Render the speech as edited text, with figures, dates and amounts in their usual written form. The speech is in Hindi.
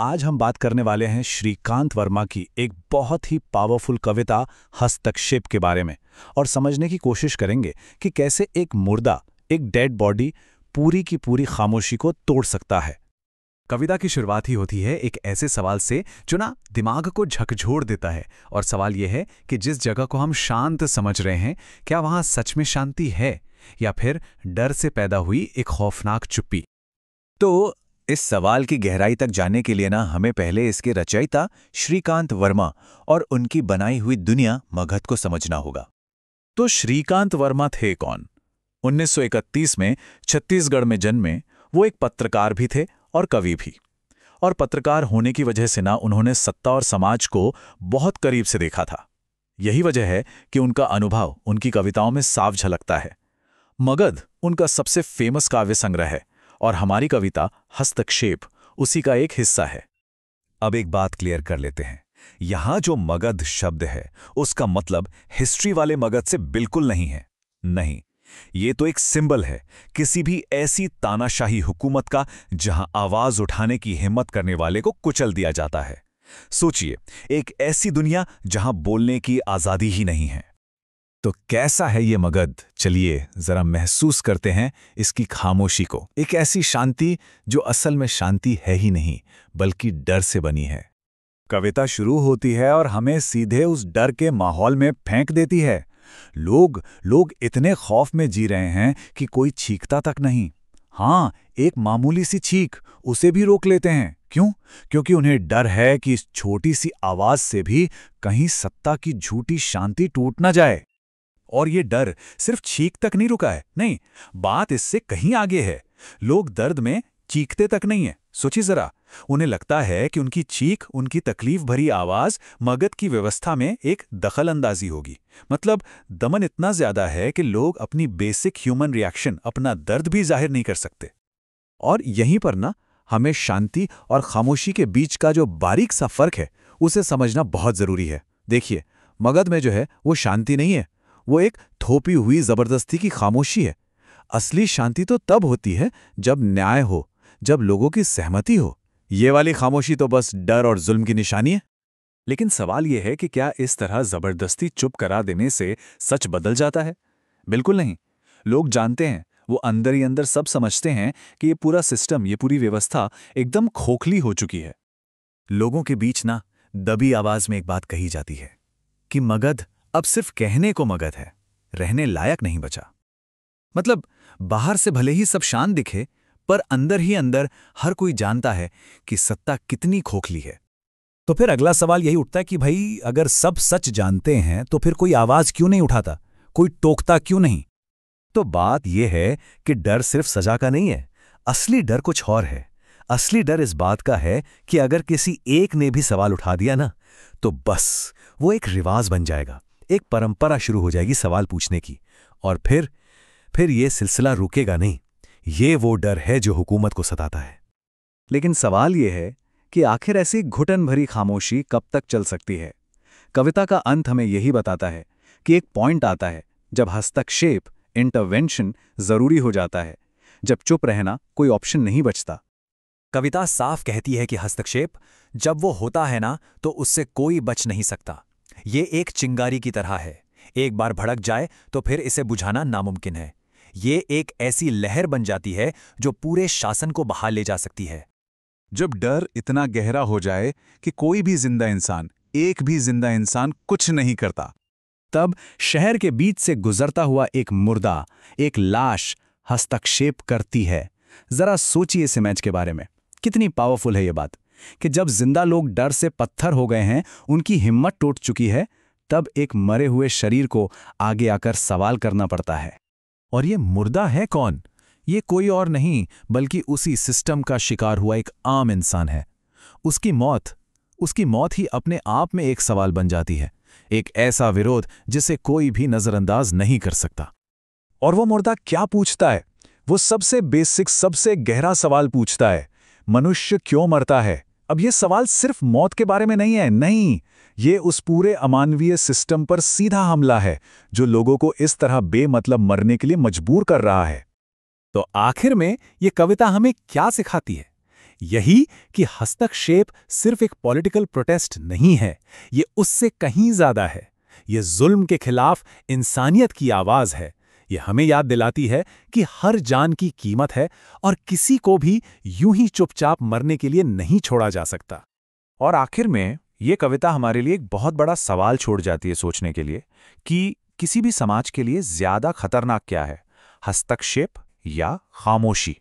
आज हम बात करने वाले हैं श्रीकांत वर्मा की एक बहुत ही पावरफुल कविता हस्तक्षेप के बारे में और समझने की कोशिश करेंगे कि कैसे एक मुर्दा, एक डेड बॉडी पूरी की पूरी खामोशी को तोड़ सकता है। कविता की शुरुआत ही होती है एक ऐसे सवाल से जो ना दिमाग को झकझोर देता है। और सवाल यह है कि जिस जगह को हम शांत समझ रहे हैं, क्या वहां सच में शांति है या फिर डर से पैदा हुई एक खौफनाक चुप्पी। तो इस सवाल की गहराई तक जाने के लिए ना हमें पहले इसके रचयिता श्रीकांत वर्मा और उनकी बनाई हुई दुनिया मगध को समझना होगा। तो श्रीकांत वर्मा थे कौन? 1931 में छत्तीसगढ़ में जन्मे वो एक पत्रकार भी थे और कवि भी। और पत्रकार होने की वजह से ना उन्होंने सत्ता और समाज को बहुत करीब से देखा था। यही वजह है कि उनका अनुभव उनकी कविताओं में साफ झलकता है। मगध उनका सबसे फेमस काव्य संग्रह है और हमारी कविता हस्तक्षेप उसी का एक हिस्सा है। अब एक बात क्लियर कर लेते हैं, यहां जो मगध शब्द है उसका मतलब हिस्ट्री वाले मगध से बिल्कुल नहीं है। नहीं, ये तो एक सिंबल है किसी भी ऐसी तानाशाही हुकूमत का जहां आवाज उठाने की हिम्मत करने वाले को कुचल दिया जाता है। सोचिए, एक ऐसी दुनिया जहां बोलने की आजादी ही नहीं है। तो कैसा है ये मगध? चलिए जरा महसूस करते हैं इसकी खामोशी को। एक ऐसी शांति जो असल में शांति है ही नहीं बल्कि डर से बनी है। कविता शुरू होती है और हमें सीधे उस डर के माहौल में फेंक देती है। लोग इतने खौफ में जी रहे हैं कि कोई चीखता तक नहीं। हाँ, एक मामूली सी चीख, उसे भी रोक लेते हैं। क्यों? क्योंकि उन्हें डर है कि इस छोटी सी आवाज से भी कहीं सत्ता की झूठी शांति टूट न जाए। और ये डर सिर्फ चीख तक नहीं रुका है, नहीं, बात इससे कहीं आगे है। लोग दर्द में चीखते तक नहीं है। सोचिए जरा, उन्हें लगता है कि उनकी चीख, उनकी तकलीफ भरी आवाज मगध की व्यवस्था में एक दखल अंदाजी होगी। मतलब दमन इतना ज्यादा है कि लोग अपनी बेसिक ह्यूमन रिएक्शन, अपना दर्द भी जाहिर नहीं कर सकते। और यहीं पर ना हमें शांति और खामोशी के बीच का जो बारीक सा फर्क है उसे समझना बहुत जरूरी है। देखिए, मगध में जो है वो शांति नहीं है, वो एक थोपी हुई जबरदस्ती की खामोशी है। असली शांति तो तब होती है जब न्याय हो, जब लोगों की सहमति हो। ये वाली खामोशी तो बस डर और जुल्म की निशानी है। लेकिन सवाल यह है कि क्या इस तरह जबरदस्ती चुप करा देने से सच बदल जाता है? बिल्कुल नहीं। लोग जानते हैं, वो अंदर ही अंदर सब समझते हैं कि ये पूरा सिस्टम, ये पूरी व्यवस्था एकदम खोखली हो चुकी है। लोगों के बीच ना दबी आवाज में एक बात कही जाती है कि मगध अब सिर्फ कहने को मगध है, रहने लायक नहीं बचा। मतलब बाहर से भले ही सब शांत दिखे, पर अंदर ही अंदर हर कोई जानता है कि सत्ता कितनी खोखली है। तो फिर अगला सवाल यही उठता है कि भाई, अगर सब सच जानते हैं तो फिर कोई आवाज क्यों नहीं उठाता, कोई टोकता क्यों नहीं? तो बात यह है कि डर सिर्फ सजा का नहीं है, असली डर कुछ और है। असली डर इस बात का है कि अगर किसी एक ने भी सवाल उठा दिया ना, तो बस वो एक रिवाज बन जाएगा, एक परंपरा शुरू हो जाएगी सवाल पूछने की। और फिर ये सिलसिला रुकेगा नहीं। ये वो डर है जो हुकूमत को सताता है। लेकिन सवाल यह है कि आखिर ऐसी घुटन भरी खामोशी कब तक चल सकती है? कविता का अंत हमें यही बताता है कि एक पॉइंट आता है जब हस्तक्षेप, इंटरवेंशन जरूरी हो जाता है, जब चुप रहना कोई ऑप्शन नहीं बचता। कविता साफ कहती है कि हस्तक्षेप जब वो होता है ना, तो उससे कोई बच नहीं सकता। ये एक चिंगारी की तरह है, एक बार भड़क जाए तो फिर इसे बुझाना नामुमकिन है। ये एक ऐसी लहर बन जाती है जो पूरे शासन को बहा ले जा सकती है। जब डर इतना गहरा हो जाए कि कोई भी जिंदा इंसान, एक भी जिंदा इंसान कुछ नहीं करता, तब शहर के बीच से गुजरता हुआ एक मुर्दा, एक लाश हस्तक्षेप करती है। जरा सोचिए इस इमेज के बारे में, कितनी पावरफुल है ये बात कि जब जिंदा लोग डर से पत्थर हो गए हैं, उनकी हिम्मत टूट चुकी है, तब एक मरे हुए शरीर को आगे आकर सवाल करना पड़ता है। और ये मुर्दा है कौन? ये कोई और नहीं बल्कि उसी सिस्टम का शिकार हुआ एक आम इंसान है। उसकी मौत ही अपने आप में एक सवाल बन जाती है, एक ऐसा विरोध जिसे कोई भी नजरअंदाज नहीं कर सकता। और वो मुर्दा क्या पूछता है? वो सबसे बेसिक, सबसे गहरा सवाल पूछता है, मनुष्य क्यों मरता है? अब ये सवाल सिर्फ मौत के बारे में नहीं है, नहीं, ये उस पूरे अमानवीय सिस्टम पर सीधा हमला है जो लोगों को इस तरह बेमतलब मरने के लिए मजबूर कर रहा है। तो आखिर में ये कविता हमें क्या सिखाती है? यही कि हस्तक्षेप सिर्फ एक पॉलिटिकल प्रोटेस्ट नहीं है, ये उससे कहीं ज्यादा है। ये जुल्म के खिलाफ इंसानियत की आवाज है। ये हमें याद दिलाती है कि हर जान की कीमत है और किसी को भी यूं ही चुपचाप मरने के लिए नहीं छोड़ा जा सकता। और आखिर में ये कविता हमारे लिए एक बहुत बड़ा सवाल छोड़ जाती है सोचने के लिए कि किसी भी समाज के लिए ज्यादा खतरनाक क्या है, हस्तक्षेप या खामोशी।